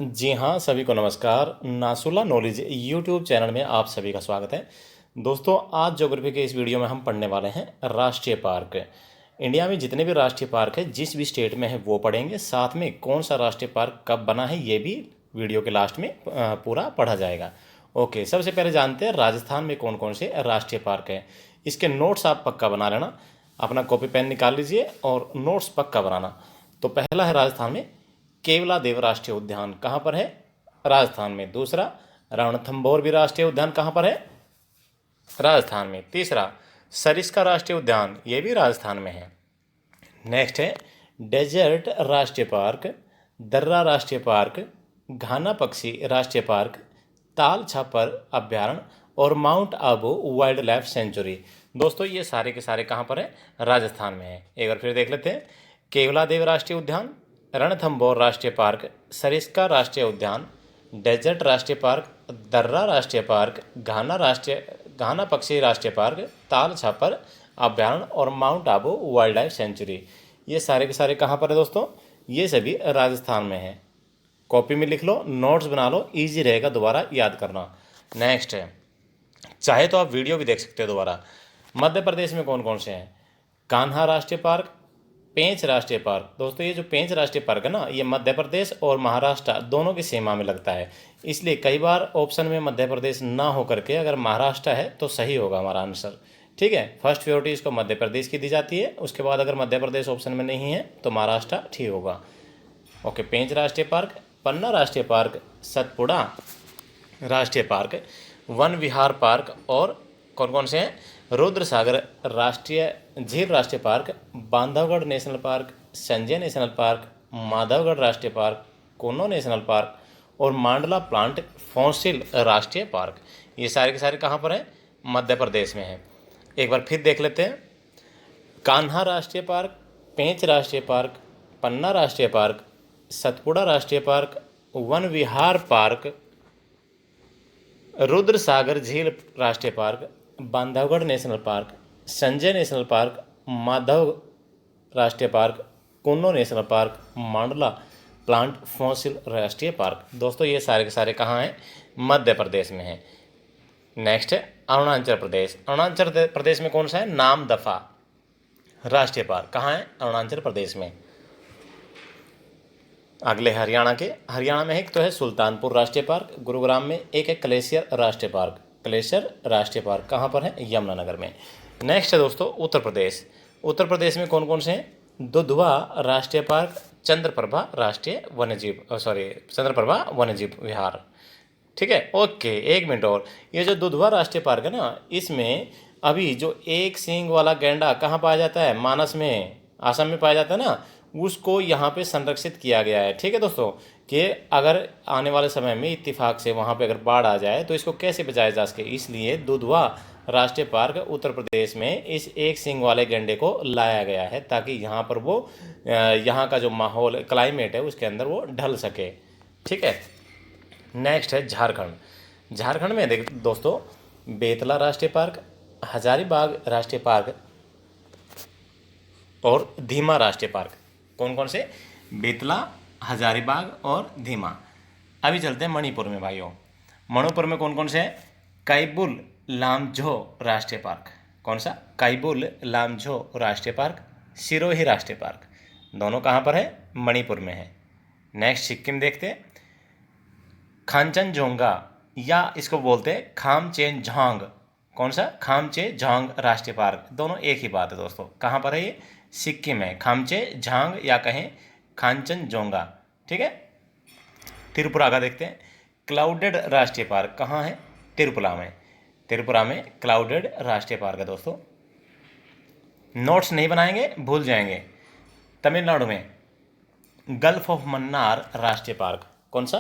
जी हाँ, सभी को नमस्कार। नासुला नॉलेज यूट्यूब चैनल में आप सभी का स्वागत है। दोस्तों, आज ज्योग्राफी के इस वीडियो में हम पढ़ने वाले हैं राष्ट्रीय पार्क। इंडिया में जितने भी राष्ट्रीय पार्क है, जिस भी स्टेट में है वो पढ़ेंगे, साथ में कौन सा राष्ट्रीय पार्क कब बना है ये भी वीडियो के लास्ट में पूरा पढ़ा जाएगा। ओके, सबसे पहले जानते हैं राजस्थान में कौन कौन से राष्ट्रीय पार्क हैं। इसके नोट्स आप पक्का बना लेना, अपना कॉपी पेन निकाल लीजिए और नोट्स पक्का बनाना। तो पहला है राजस्थान में केवलादेव राष्ट्रीय उद्यान, कहाँ पर है? राजस्थान में। दूसरा, रणथंभौर भी राष्ट्रीय उद्यान कहाँ पर है? राजस्थान में। तीसरा, सरिस्का राष्ट्रीय उद्यान, ये भी राजस्थान में है। नेक्स्ट है डेजर्ट राष्ट्रीय पार्क, दर्रा राष्ट्रीय पार्क, घाना पक्षी राष्ट्रीय पार्क, ताल छापर अभ्यारण्य और mount Abu wild life sanctuary. दोस्तों, ये सारे के सारे कहाँ पर है? राजस्थान में है। एक बार फिर देख लेते हैं। केवलादेव राष्ट्रीय उद्यान, रणथंभौर राष्ट्रीय पार्क, सरिस्का राष्ट्रीय उद्यान, डेजर्ट राष्ट्रीय पार्क, दर्रा राष्ट्रीय पार्क, घाना पक्षी राष्ट्रीय पार्क, ताल छापर अभ्यारण्य और mount Abu wild life sanctuary. ये सारे के सारे कहाँ पर है दोस्तों? ये सभी राजस्थान में है। कॉपी में लिख लो, नोट्स बना लो, इजी रहेगा दोबारा याद करना। नेक्स्ट है, चाहे तो आप वीडियो भी देख सकते हो दोबारा। मध्य प्रदेश में कौन कौन से हैं? कान्हा राष्ट्रीय पार्क, पेंच राष्ट्रीय पार्क। दोस्तों, ये जो पेंच राष्ट्रीय पार्क है ना, ये मध्य प्रदेश और महाराष्ट्र दोनों की सीमा में लगता है। इसलिए कई बार ऑप्शन में मध्य प्रदेश ना हो करके अगर महाराष्ट्र है तो सही होगा हमारा आंसर। ठीक है, फर्स्ट प्रायोरिटी इसको मध्य प्रदेश की दी जाती है, उसके बाद अगर मध्य प्रदेश ऑप्शन में नहीं है तो महाराष्ट्र ठीक होगा। ओके, पेंच राष्ट्रीय पार्क, पन्ना राष्ट्रीय पार्क, सतपुड़ा राष्ट्रीय पार्क, वन विहार पार्क और कौन कौन से हैं? रुद्र सागर राष्ट्रीय झील राष्ट्रीय park, Bandhavgarh national park, Sanjay national park, Madhavgarh राष्ट्रीय पार्क, कोनो नेशनल पार्क और मांडला प्लांट फॉसिल राष्ट्रीय पार्क। ये सारे के सारे कहाँ पर हैं? मध्य प्रदेश में हैं। एक बार फिर देख लेते हैं। कान्हा राष्ट्रीय पार्क, पेंच राष्ट्रीय पार्क, पन्ना राष्ट्रीय पार्क, सतपुड़ा राष्ट्रीय पार्क, वन विहार पार्क, रुद्र सागर झील राष्ट्रीय park, Bandhavgarh national park, Sanjay national park, Madhav राष्ट्रीय पार्क, कुन्नो नेशनल पार्क, मांडला प्लांट फॉसिल राष्ट्रीय पार्क। दोस्तों, ये सारे के सारे कहाँ हैं? मध्य प्रदेश में हैं। नेक्स्ट है अरुणाचल प्रदेश। अरुणाचल प्रदेश में कौन सा है? नामदफा राष्ट्रीय पार्क, कहाँ है? अरुणाचल प्रदेश में। अगले हरियाणा में एक तो है सुल्तानपुर राष्ट्रीय पार्क, गुरुग्राम में एक है ग्लेशियर राष्ट्रीय पार्क। ग्लेशियर राष्ट्रीय पार्क कहाँ पर है? यमुनानगर में। नेक्स्ट है दोस्तों उत्तर प्रदेश। उत्तर प्रदेश में कौन कौन से हैं? दुधवा राष्ट्रीय पार्क, चंद्रप्रभा वन्यजीव विहार। ठीक है, ओके, एक मिनट और। ये जो दुधवा राष्ट्रीय पार्क है ना, इसमें अभी जो एक सींग वाला गैंडा कहाँ पाया जाता है? मानस में, असम में पाया जाता है ना, उसको यहाँ पे संरक्षित किया गया है। ठीक है दोस्तों, कि अगर आने वाले समय में इत्तेफाक से वहाँ पे अगर बाढ़ आ जाए तो इसको कैसे बचाया जा सके, इसलिए दुधवा राष्ट्रीय पार्क उत्तर प्रदेश में इस एक सींग वाले गैंडे को लाया गया है, ताकि यहाँ पर वो यहाँ का जो माहौल क्लाइमेट है उसके अंदर वो ढल सके। ठीक है, नेक्स्ट है झारखंड। झारखंड में देख दोस्तों, बेतला राष्ट्रीय पार्क, हजारीबाग राष्ट्रीय पार्क और धीमा राष्ट्रीय पार्क। कौन कौन से? बेतला, हजारीबाग और धीमा। अभी चलते हैं मणिपुर में भाइयों। मणिपुर में कौन कौन से हैं? कैबुल लामझो राष्ट्रीय पार्क। कौन सा? कैबुल लामझो राष्ट्रीय पार्क, सिरोही राष्ट्रीय पार्क। दोनों कहाँ पर है? मणिपुर में है। नेक्स्ट सिक्किम देखते हैं। खांचनजोंगा या इसको बोलते हैं खामचेंझांग। कौन सा? खामचेंझांग राष्ट्रीय पार्क। दोनों एक ही बात है दोस्तों। कहाँ पर है ये? सिक्किम है। खामचेंझांग या कहें खांचनजोंगा। ठीक है, त्रिपुरा का देखते हैं। क्लाउडेड राष्ट्रीय पार्क कहाँ है? त्रिपुरा में। त्रिपुरा में क्लाउडेड राष्ट्रीय पार्क है दोस्तों। नोट्स नहीं बनाएंगे, भूल जाएंगे। तमिलनाडु में गल्फ ऑफ मन्नार राष्ट्रीय पार्क। कौन सा?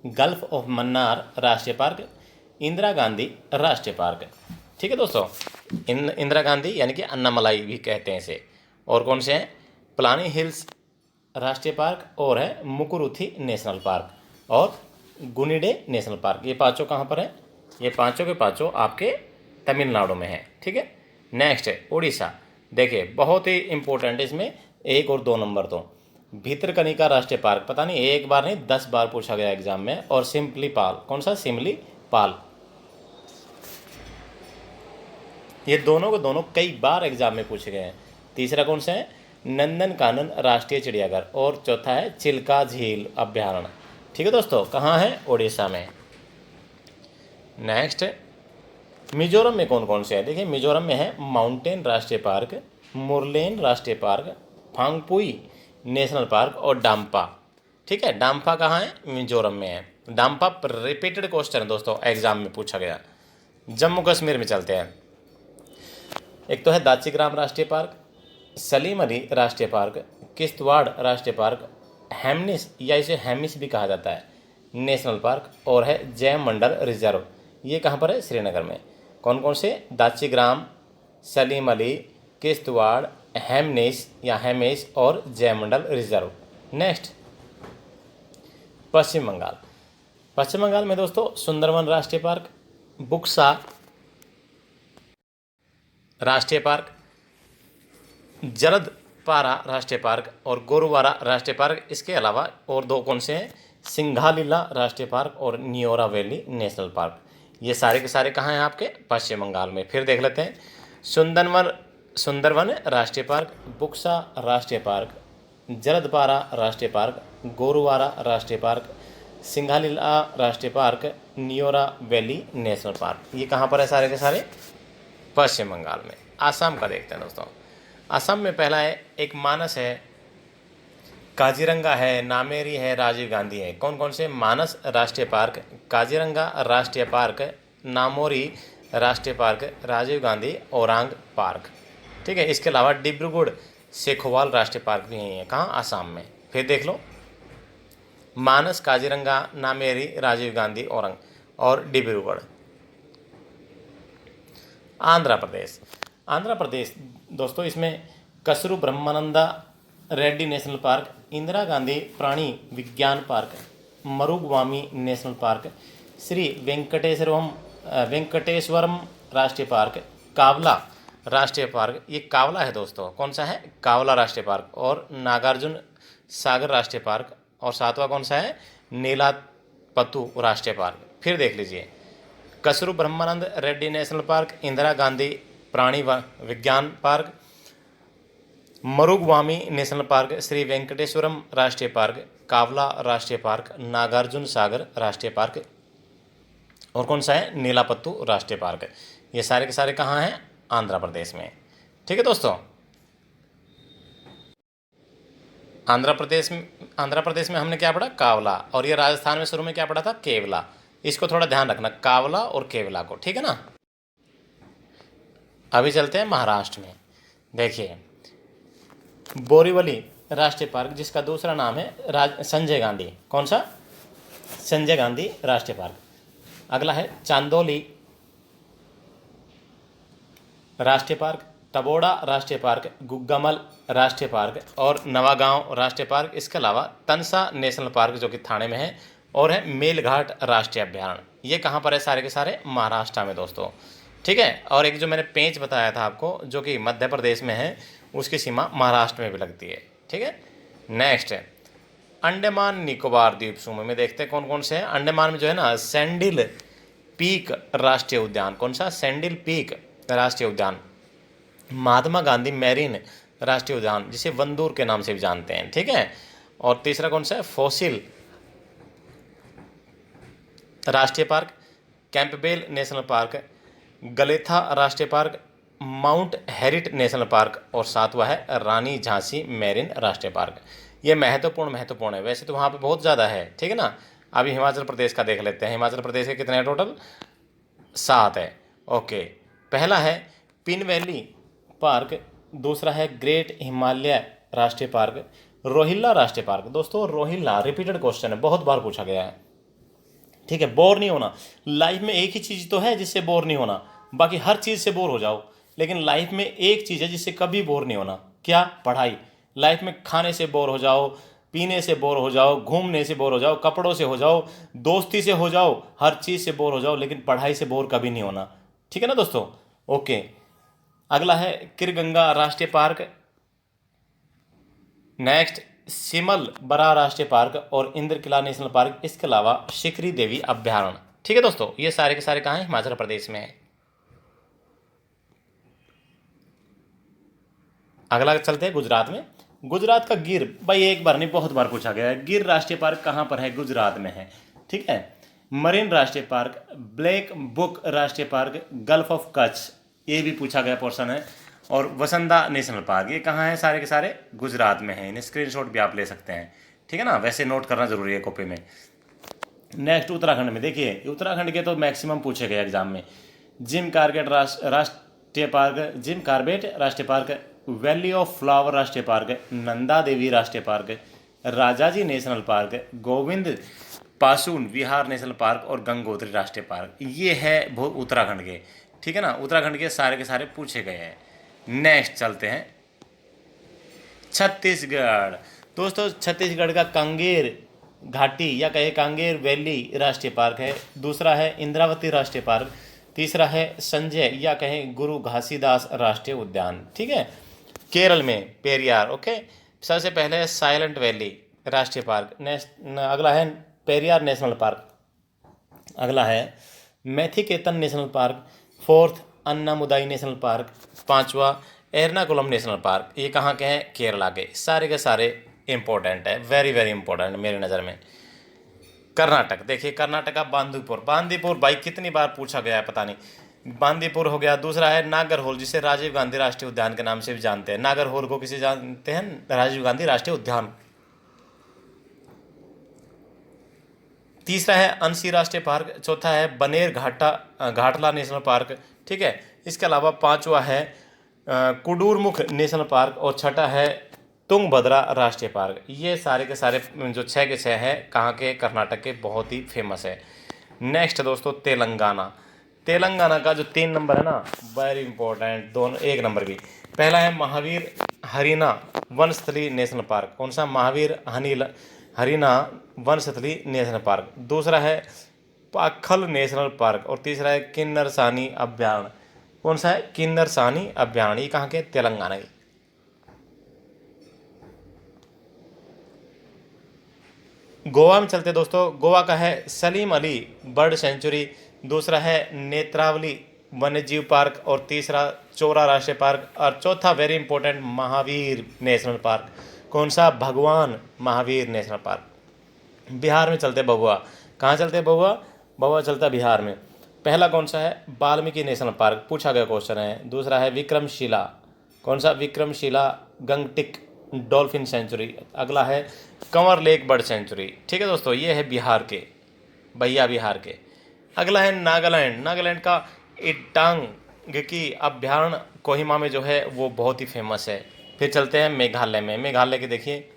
गल्फ ऑफ मन्नार राष्ट्रीय पार्क, इंदिरा गांधी राष्ट्रीय पार्क। ठीक है दोस्तों, इंदिरा गांधी यानी कि अन्नामलाई भी कहते हैं इसे। और कौन से हैं? प्लानी हिल्स राष्ट्रीय पार्क और है मुकुरुथी नेशनल पार्क और गुनिडे नेशनल पार्क। ये पांचों कहाँ पर हैं? ये पांचों के पांचों आपके तमिलनाडु में है। ठीक है, नेक्स्ट है उड़ीसा। देखिए बहुत ही इंपॉर्टेंट, इसमें 1 और 2 नंबर तो भितरकनिका राष्ट्रीय पार्क, पता नहीं एक बार नहीं 10 बार पूछा गया एग्जाम में। और सिमलीपाल, कौन सा? सिमलीपाल। ये दोनों को दोनों कई बार एग्जाम में पूछे गए हैं। तीसरा कौन सा है? नंदनकानन राष्ट्रीय चिड़ियाघर। और चौथा है चिल्का झील अभ्यारण्य। ठीक है दोस्तों, कहाँ है? उड़ीसा में। नेक्स्ट, मिजोरम में कौन कौन से हैं? देखिए, मिजोरम में है माउंटेन राष्ट्रीय पार्क, मुरलेन राष्ट्रीय पार्क, फांगपुई नेशनल पार्क और डाम्पा। ठीक है, डाम्पा कहाँ है? मिजोरम में है। डाम्पा रिपीटेड क्वेश्चन है दोस्तों, एग्जाम में पूछा गया। जम्मू कश्मीर में चलते हैं। एक तो है दाचीग्राम राष्ट्रीय पार्क, सलीम अली राष्ट्रीय पार्क, किश्तवाड़ राष्ट्रीय पार्क, हेमनिस या इसे हेमिस भी कहा जाता है नेशनल पार्क, और है जैव मंडल रिजर्व। ये कहाँ पर है? श्रीनगर में। कौन कौन से? दाचीग्राम, सलीम अली, किश्तवाड़, हेमनिस या हेमिस और जैव मंडल रिजर्व। नेक्स्ट, पश्चिम बंगाल। पश्चिम बंगाल में दोस्तों सुंदरवन राष्ट्रीय पार्क, बुक्सा राष्ट्रीय पार्क, जरदपारा राष्ट्रीय पार्क और गोरुवारा राष्ट्रीय पार्क। इसके अलावा और दो कौन से हैं? सिंघालीला राष्ट्रीय पार्क और नियोरा वैली नेशनल पार्क। ये सारे के सारे कहाँ हैं? आपके पश्चिम बंगाल में। फिर देख लेते हैं। सुंदरवन राष्ट्रीय पार्क, बुक्सा राष्ट्रीय पार्क, जरदपारा राष्ट्रीय पार्क, गोरुवारा राष्ट्रीय पार्क, सिंघालीला राष्ट्रीय park, Neora valley national park. ये कहाँ पर है? सारे के सारे पश्चिम बंगाल में। आसाम का देखते हैं दोस्तों। असम में पहला है, एक मानस है, काजीरंगा है, नामेरी है, राजीव गांधी है। कौन कौन से? मानस राष्ट्रीय पार्क, काजीरंगा राष्ट्रीय पार्क, नामोरी राष्ट्रीय पार्क, राजीव गांधी औरांग पार्क। ठीक है, इसके अलावा डिब्रूगढ़ सेखोवाल राष्ट्रीय पार्क भी है। कहाँ? आसाम में। फिर देख लो, मानस, काजीरंगा, नामेरी, राजीव गांधी औरंग और डिब्रूगढ़। आंध्र प्रदेश। आंध्र प्रदेश दोस्तों, इसमें कसरू ब्रह्मानंदा रेड्डी नेशनल पार्क, इंदिरा गांधी प्राणी विज्ञान पार्क, मरुगवामी नेशनल पार्क, श्री वेंकटेश्वरम राष्ट्रीय पार्क, कावला राष्ट्रीय पार्क। ये कावला है दोस्तों, कौन सा है? कावला राष्ट्रीय पार्क। और नागार्जुन सागर राष्ट्रीय पार्क। और सातवां कौन सा है? नीलापतु राष्ट्रीय पार्क। फिर देख लीजिए, कसरू ब्रह्मानंद रेड्डी नेशनल पार्क, इंदिरा गांधी प्राणी विज्ञान पार्क, मरुगवामी नेशनल पार्क, श्री वेंकटेश्वरम राष्ट्रीय पार्क, कावला राष्ट्रीय पार्क, नागार्जुन सागर राष्ट्रीय पार्क और कौन सा है? नीलापत्तू राष्ट्रीय पार्क। ये सारे के सारे कहाँ हैं? आंध्र प्रदेश में। ठीक है दोस्तों, आंध्र प्रदेश में हमने क्या पढ़ा? कावला। और ये राजस्थान में शुरू में क्या पढ़ा था? केवला। इसको थोड़ा ध्यान रखना, कावला और केवला को। ठीक है ना। अभी चलते हैं महाराष्ट्र में। देखिए, बोरीवली राष्ट्रीय पार्क, जिसका दूसरा नाम है संजय गांधी। कौन सा? संजय गांधी राष्ट्रीय पार्क। अगला है चांदोली राष्ट्रीय पार्क, टबोड़ा राष्ट्रीय पार्क, गुग्गामल राष्ट्रीय पार्क और नवागांव राष्ट्रीय पार्क। इसके अलावा तनसा नेशनल पार्क जो कि थाने में है, और है मेलघाट राष्ट्रीय अभ्यारण्य। ये कहाँ पर है? सारे के सारे महाराष्ट्र में दोस्तों। ठीक है, और एक जो मैंने पेंच बताया था आपको, जो कि मध्य प्रदेश में है, उसकी सीमा महाराष्ट्र में भी लगती है। ठीक है। नेक्स्ट है अंडमान निकोबार द्वीप समूह में। देखते हैं कौन कौन से हैं। अंडमान में जो है ना, सैंडिल पीक राष्ट्रीय उद्यान। कौन सा? सैंडिल पीक राष्ट्रीय उद्यान, महात्मा गांधी मैरीन राष्ट्रीय उद्यान, जिसे वंदूर के नाम से भी जानते हैं। ठीक है। और तीसरा कौन सा है? फॉसिल राष्ट्रीय पार्क, कैंपबेल नेशनल पार्क, गलेथा राष्ट्रीय पार्क, माउंट हेरिट नेशनल पार्क और सातवां है रानी झांसी मैरीन राष्ट्रीय पार्क। ये महत्वपूर्ण है। वैसे तो वहाँ पे बहुत ज़्यादा है। ठीक है ना। अभी हिमाचल प्रदेश का देख लेते हैं। हिमाचल प्रदेश के कितने हैं टोटल? 7 है। ओके, पहला है पिन वैली पार्क, दूसरा है ग्रेट हिमालय राष्ट्रीय पार्क, रोहिल्ला राष्ट्रीय पार्क। दोस्तों रोहिल्ला रिपीटेड क्वेश्चन है, बहुत बार पूछा गया है। ठीक है, बोर नहीं होना। लाइफ में एक ही चीज़ तो है जिससे बोर नहीं होना, बाकी हर चीज़ से बोर हो जाओ, लेकिन लाइफ में एक चीज़ है जिससे कभी बोर नहीं होना। क्या? पढ़ाई। लाइफ में खाने से बोर हो जाओ, पीने से बोर हो जाओ, घूमने से बोर हो जाओ, कपड़ों से हो जाओ, दोस्ती से हो जाओ, हर चीज़ से बोर हो जाओ, लेकिन पढ़ाई से बोर कभी नहीं होना। ठीक है ना दोस्तों। ओके, अगला है किरगंगा राष्ट्रीय पार्क। नेक्स्ट सिमल बरा राष्ट्रीय पार्क और इंद्रकिला नेशनल पार्क, इसके अलावा शिखरी देवी अभ्यारण्य। ठीक है दोस्तों, ये सारे के सारे कहाँ हैं? हिमाचल प्रदेश में है। अगला चलते हैं गुजरात में। गुजरात का गिर, भाई एक बार नहीं बहुत बार पूछा गया है। गिर राष्ट्रीय पार्क कहाँ पर है? गुजरात में है। ठीक है। मरीन राष्ट्रीय पार्क, ब्लैक बुक राष्ट्रीय पार्क, गल्फ ऑफ कच्छ, ये भी पूछा गया पोर्शन है। और वसंदा नेशनल पार्क, ये कहाँ है? सारे के सारे गुजरात में है। इन्हें स्क्रीनशॉट भी आप ले सकते हैं। ठीक है ना, वैसे नोट करना जरूरी है कॉपी में। नेक्स्ट उत्तराखंड में देखिए, उत्तराखंड के तो मैक्सिमम पूछे गए एग्जाम में। जिम कार्बेट राष्ट्रीय पार्क, जिम कार्बेट राष्ट्रीय पार्क, वैली ऑफ फ्लावर राष्ट्रीय पार्क, नंदा देवी राष्ट्रीय park, Rajaji national park, Govind पासून विहार नेशनल पार्क और गंगोत्री राष्ट्रीय पार्क। ये है उत्तराखंड के। ठीक है ना, उत्तराखंड के सारे पूछे गए हैं। नेक्स्ट चलते हैं छत्तीसगढ़। दोस्तों छत्तीसगढ़ का कांगेर घाटी या कहे कांगेर वैली राष्ट्रीय पार्क है। दूसरा है इंद्रावती राष्ट्रीय पार्क। तीसरा है संजय या कहें गुरु घासीदास राष्ट्रीय उद्यान। ठीक है। केरल में पेरियार। ओके, सबसे पहले है साइलेंट वैली राष्ट्रीय पार्क। अगला है पेरियार नेशनल पार्क। अगला है Mathikettan national park. Fourth Anamudi national park. पांचवा एर्नाकुलम नेशनल पार्क। ये कहाँ के हैं? केरला के। सारे के सारे इंपॉर्टेंट है, वेरी वेरी इंपॉर्टेंट मेरी नज़र में। कर्नाटक देखिए, कर्नाटक का बांदीपुर। बांदीपुर भाई कितनी बार पूछा गया है पता नहीं। बांदीपुर हो गया। दूसरा है नागरहोल, जिसे राजीव गांधी राष्ट्रीय उद्यान के नाम से भी जानते हैं। नागरहोल को किसे जानते हैं? राजीव गांधी राष्ट्रीय उद्यान। तीसरा है अंसी राष्ट्रीय पार्क। चौथा है बनेर घाटला नेशनल पार्क। ठीक है। इसके अलावा पांचवा है कुडूरमुख नेशनल पार्क और छठा है तुंगभद्रा राष्ट्रीय पार्क। ये सारे के सारे जो 6 के 6 है कहाँ के? कर्नाटक के, बहुत ही फेमस है। नेक्स्ट दोस्तों तेलंगाना। तेलंगाना का जो 3 नंबर है ना, वेरी इंपॉर्टेंट, दोनों 1 नंबर भी। पहला है महावीर हरीना वनस्थली नेशनल पार्क। कौन सा? Mahavir Harina Vanasthali national park. दूसरा है पाखल नेशनल पार्क और तीसरा है किन्नरसानी अभ्यारण्य। कौन सा है? किन्नरसानी अभ्यारण्य। ये कहाँ के? तेलंगाना के। गोवा में चलते दोस्तों। गोवा का है सलीम अली बर्ड सेंचुरी। दूसरा है नेत्रावली वन्यजीव पार्क और तीसरा चोरा राष्ट्रीय पार्क और चौथा very important Mahavir national park. कौन सा? भगवान महावीर नेशनल पार्क। बिहार में चलते बबुआ। कहाँ चलते बबुआ? बबुआ चलता बिहार में। पहला कौन सा है? वाल्मीकि नेशनल पार्क, पूछा गया क्वेश्चन है। दूसरा है विक्रमशिला। कौन सा? Vikramshila gangetic dolphin sanctuary. अगला है कंवर लेक बर्ड सेंचुरी। ठीक है दोस्तों, ये है बिहार के, भैया बिहार के। अगला है नागालैंड। नागालैंड का इटांग की अभ्यारण्य कोहिमा में जो है वो बहुत ही फेमस है। फिर चलते हैं मेघालय में। मेघालय के देखिए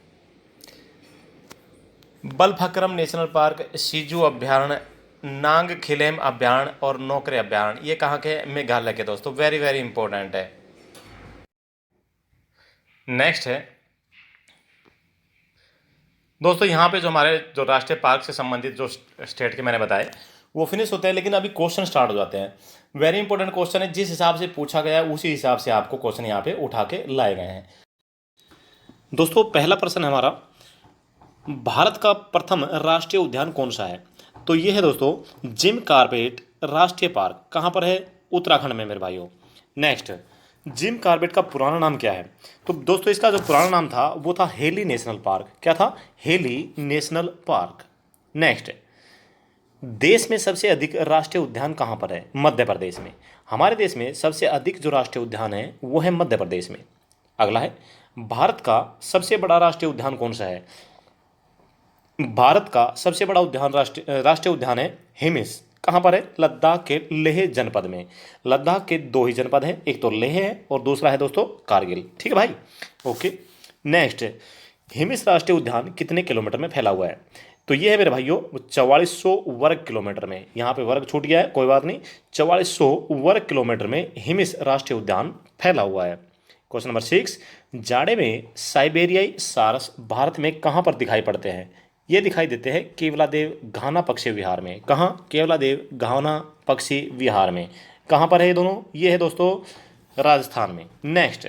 बलफक्रम नेशनल पार्क, सिजू अभ्यारण्य, नांग खिलेम अभ्यारण्य और नोकरे अभ्यारण्य। ये कहाँ के? मेघालय के दोस्तों, वेरी वेरी इंपॉर्टेंट है। नेक्स्ट है दोस्तों, यहाँ पे जो हमारे जो राष्ट्रीय पार्क से संबंधित जो स्टेट के मैंने बताए वो फिनिश होते हैं, लेकिन अभी क्वेश्चन स्टार्ट हो जाते हैं। वेरी इंपॉर्टेंट क्वेश्चन है, जिस हिसाब से पूछा गया है उसी हिसाब से आपको क्वेश्चन यहाँ पे उठा के लाए गए हैं। दोस्तों पहला प्रश्न है हमारा, भारत का प्रथम राष्ट्रीय उद्यान कौन सा है? तो ये है दोस्तों जिम कॉर्बेट राष्ट्रीय पार्क। कहाँ पर है? उत्तराखंड में मेरे भाइयों। नेक्स्ट, जिम कॉर्बेट का पुराना नाम क्या है? तो दोस्तों इसका जो पुराना नाम था वो था हेली नेशनल पार्क। क्या था? Heli national park. नेक्स्ट, देश में सबसे अधिक राष्ट्रीय उद्यान कहाँ पर है? मध्य प्रदेश में। हमारे देश में सबसे अधिक जो राष्ट्रीय उद्यान है वो है मध्य प्रदेश में। अगला है, भारत का सबसे बड़ा राष्ट्रीय उद्यान कौन सा है? भारत का सबसे बड़ा उद्यान राष्ट्रीय उद्यान है हिमिस। कहाँ पर है? लद्दाख के लेह जनपद में। लद्दाख के 2 ही जनपद हैं, एक तो लेह है और दूसरा है दोस्तों कारगिल। ठीक है भाई, ओके। नेक्स्ट, हिमिस राष्ट्रीय उद्यान कितने किलोमीटर में फैला हुआ है? तो ये है मेरे भाइयों 4400 वर्ग किलोमीटर में। यहाँ पे वर्ग छूट गया है, कोई बात नहीं। 4400 वर्ग किलोमीटर में हिमिस राष्ट्रीय उद्यान फैला हुआ है। क्वेश्चन नंबर 6, जाड़े में साइबेरियाई सारस भारत में कहाँ पर दिखाई पड़ते हैं? ये दिखाई देते हैं केवलादेव घाना पक्षी विहार में। कहाँ? केवलादेव घाना पक्षी विहार में। कहाँ पर है ये दोनों? ये है दोस्तों राजस्थान में। नेक्स्ट,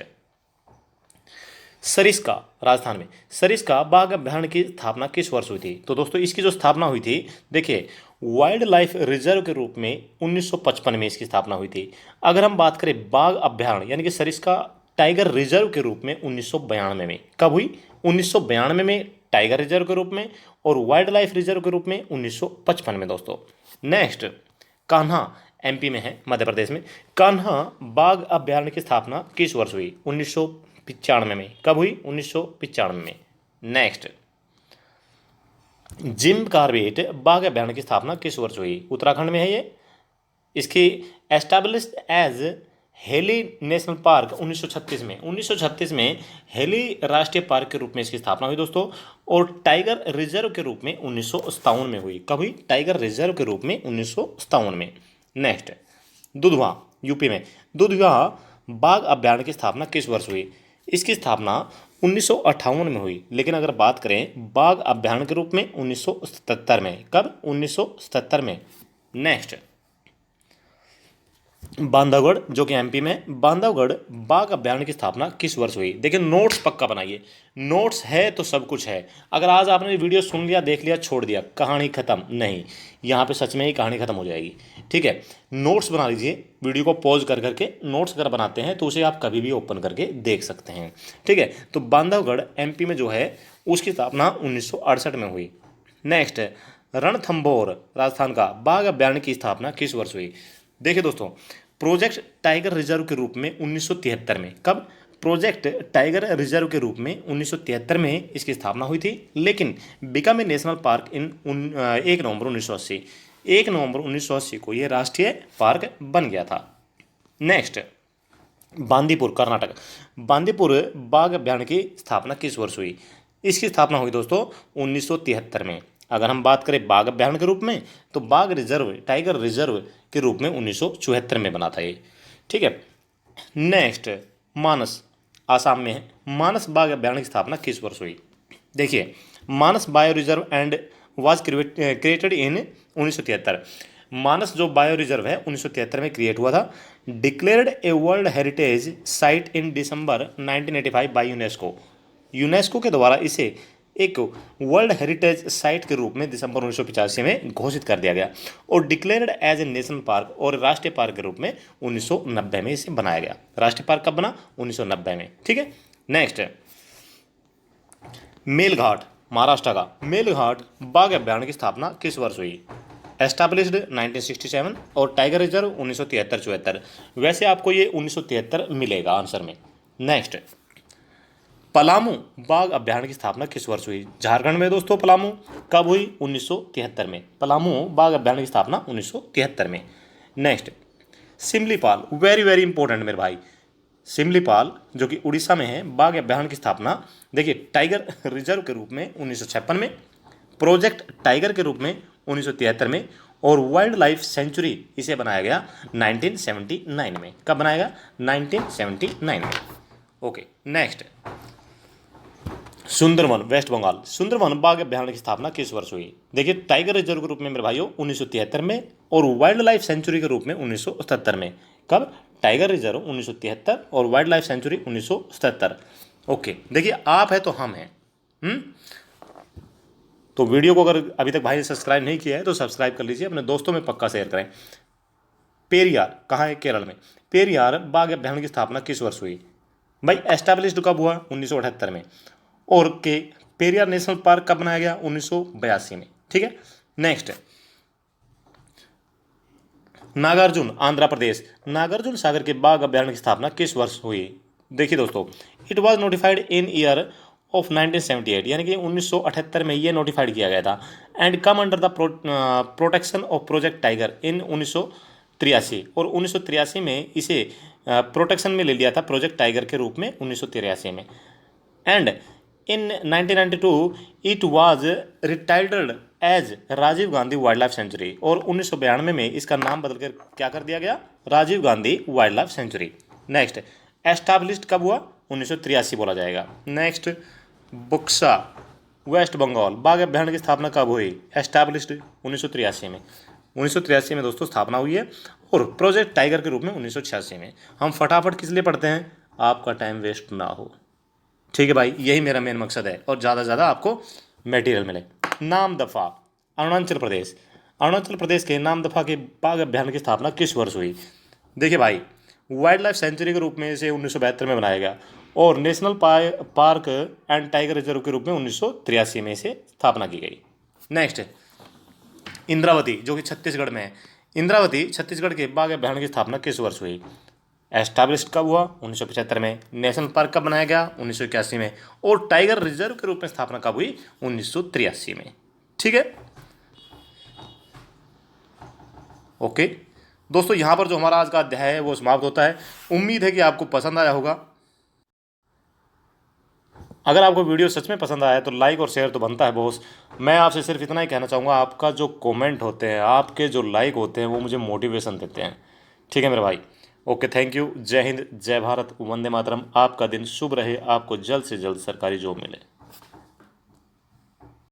सरिस्का राजस्थान में सरिस्का बाघ अभ्यारण्य की स्थापना किस वर्ष हुई थी? तो दोस्तों इसकी जो स्थापना हुई थी, देखिए वाइल्ड लाइफ रिजर्व के रूप में 1955 में इसकी स्थापना हुई थी। अगर हम बात करें बाघ अभ्यारण्य यानी कि सरिस्का टाइगर रिजर्व के रूप में 1992 में, कब हुई? 1992 में टाइगर रिजर्व के रूप में, और वाइल्ड लाइफ रिजर्व के रूप में 1955 में दोस्तों। नेक्स्ट, कान्हा एमपी में है, मध्य प्रदेश में। कान्हा बाघ अभ्यारण्य की स्थापना किस वर्ष हुई? 1995 में। कब हुई? 1995 में। नेक्स्ट, जिम कॉर्बेट बाघ अभ्यारण्य की स्थापना किस वर्ष हुई? उत्तराखंड में है ये। इसकी established as Hailey national park 1936 में। 1936 में हेली राष्ट्रीय पार्क के रूप में इसकी स्थापना हुई दोस्तों, और टाइगर रिजर्व के रूप में 1957 में हुई। कब हुई? टाइगर रिजर्व के रूप में 1957 में। नेक्स्ट, दुधवा यूपी में। दुधवा बाघ अभ्यारण्य की स्थापना किस वर्ष हुई? इसकी स्थापना 1958 में हुई, लेकिन अगर बात करें बाघ अभ्यारण्य के रूप में 1977 में। कब? 1977 में। नेक्स्ट, बांधवगढ़ जो कि एमपी में, बांधवगढ़ बाघ अभ्यारण्य की स्थापना किस वर्ष हुई? देखिए नोट्स पक्का बनाइए, नोट्स है तो सब कुछ है। अगर आज आपने वीडियो सुन लिया, देख लिया, छोड़ दिया, कहानी खत्म नहीं, यहाँ पे सच में ही कहानी खत्म हो जाएगी। ठीक है, नोट्स बना लीजिए, वीडियो को पॉज कर करके नोट्स अगर बनाते हैं तो उसे आप कभी भी ओपन करके देख सकते हैं। ठीक है, तो बांधवगढ़ एमपी में जो है उसकी स्थापना 1968 में हुई। नेक्स्ट, रणथंभौर राजस्थान का बाघ अभ्यारण्य की स्थापना किस वर्ष हुई? देखिए दोस्तों, प्रोजेक्ट टाइगर रिजर्व के रूप में 1973 में। कब? प्रोजेक्ट टाइगर रिजर्व के रूप में 1973 में इसकी स्थापना हुई थी, लेकिन बिकम ए नेशनल पार्क इन 1 नवंबर 1980। 1 नवंबर 1980 को यह राष्ट्रीय पार्क बन गया था। नेक्स्ट, बांदीपुर कर्नाटक। बांदीपुर बाघ अभ्यारण्य की स्थापना किस वर्ष हुई? इसकी स्थापना हुई दोस्तों 1973 में। अगर हम बात करें बाघ अभ्यारण्य के रूप में, तो बाघ रिजर्व टाइगर रिजर्व के रूप में 1974 में बना था ये। ठीक है। नेक्स्ट, मानस आसाम में है। मानस बाघ अभ्यारण्य की स्थापना किस वर्ष हुई? देखिए, Manas bio reserve and was created in 1973। Manas जो बायो रिजर्व है 1973 में क्रिएट हुआ था। Declared a world heritage site in December 1985 by UNESCO. UNESCO के द्वारा इसे एक वर्ल्ड हेरिटेज साइट के रूप में दिसंबर 1985 में घोषित कर दिया गया, और declared as a national park और राष्ट्रीय पार्क के रूप में 1990 में इसे बनाया गया। राष्ट्रीय पार्क कब बना? 1990 में। ठीक है। नेक्स्ट, मेलघाट महाराष्ट्र का। मेलघाट बाघ अभ्यारण्य की स्थापना किस वर्ष हुई? एस्टैब्लिश्ड 1967 और टाइगर रिजर्व 1973-74। वैसे आपको ये 1973 मिलेगा आंसर में। नेक्स्ट, पलामू बाघ अभ्यारण्य की स्थापना किस वर्ष हुई? झारखंड में दोस्तों पलामू। कब हुई? 1973 में। पलामू बाघ अभ्यारण्य की स्थापना 1973 में। Next, Similipal, very very important मेरे भाई। सिमलीपाल जो कि उड़ीसा में है, बाघ अभ्यारण्य की स्थापना देखिए टाइगर रिजर्व के रूप में 1956 में, प्रोजेक्ट टाइगर के रूप में 1973 में, और वाइल्ड लाइफ सेंचुरी इसे बनाया गया 1979 में। कब बनाया गया? 1979 में। Okay. Next, Sundarban West Bengal. Sundarban बाघ अभ्यारण्य की स्थापना किस वर्ष हुई? देखिए, टाइगर रिजर्व के रूप में मेरे भाइयों 1973 में, और वाइल्ड लाइफ सेंचुरी के रूप में 1977 में। कब? टाइगर रिजर्व 1973 और वाइल्ड लाइफ सेंचुरी 1977। ओके, देखिए आप है तो हम हैं। तो वीडियो को अगर अभी तक भाई ने सब्सक्राइब नहीं किया है तो सब्सक्राइब कर लीजिए, अपने दोस्तों में पक्का शेयर करें। पेरियार कहाँ है? केरल में। पेरियार बाघ अभ्यारण्य की स्थापना किस वर्ष हुई? भाई एस्टैब्लिश्ड कब हुआ? 1978 में। और के पेरियार नेशनल पार्क कब बनाया गया? 1982 में। ठीक है। नेक्स्ट, नागार्जुन आंध्र प्रदेश। नागार्जुन सागर के बाघ अभ्यारण्य की स्थापना किस वर्ष हुई? देखिए दोस्तों, it was notified in year of 1978, यानी कि 1978 में ये नोटिफाइड किया गया था, and come under the protection of project tiger in 1983, और 1983 में इसे प्रोटेक्शन में ले लिया था प्रोजेक्ट टाइगर के रूप में 1983 में। And in 1992 it was retitled as Rajiv Gandhi wild life sanctuary, और 1992 में इसका नाम बदलकर क्या कर दिया गया? Rajiv Gandhi wild life sanctuary. Next, established कब हुआ? 1983 बोला जाएगा। नेक्स्ट, बुक्सा वेस्ट बंगाल बाघ अभ्यारण्य की स्थापना कब हुई? एस्टैब्लिश्ड 1983 में। 1983 में दोस्तों स्थापना हुई है, और प्रोजेक्ट टाइगर के रूप में 1986 में। हम फटाफट किस लिए पढ़ते हैं? आपका टाइम वेस्ट ना हो। ठीक है भाई, यही मेरा मेन मकसद है और ज़्यादा से ज़्यादा आपको मटेरियल मिले। नाम दफ़ा अरुणाचल प्रदेश। अरुणाचल प्रदेश के नाम दफ़ा के बाघ अभ्यारण्य की स्थापना किस वर्ष हुई? देखिए भाई, वाइल्ड लाइफ सेंचुरी के रूप में इसे 1972 में बनाया गया और national park and tiger reserve के रूप में 1983 में इसे स्थापना की गई। नेक्स्ट, इंद्रावती जो कि छत्तीसगढ़ में है। इंद्रावती छत्तीसगढ़ के बाघ अभ्यारण्य की स्थापना किस वर्ष हुई? एस्टैब्लिश कब हुआ? 1975 में। नेशनल पार्क कब बनाया गया? 1981 में। और टाइगर रिजर्व के रूप में स्थापना कब हुई? 1983 में। ठीक है, ओके दोस्तों, यहाँ पर जो हमारा आज का अध्याय है वो समाप्त होता है। उम्मीद है कि आपको पसंद आया होगा। अगर आपको वीडियो सच में पसंद आया तो लाइक और शेयर तो बनता है बॉस। मैं आपसे सिर्फ इतना ही कहना चाहूँगा, आपका जो कमेंट होते हैं, आपके जो लाइक होते हैं, वो मुझे मोटिवेशन देते हैं। ठीक है मेरे भाई, ओके, थैंक यू। जय हिंद, जय भारत, वंदे मातरम। आपका दिन शुभ रहे, आपको जल्द से जल्द सरकारी जॉब मिले।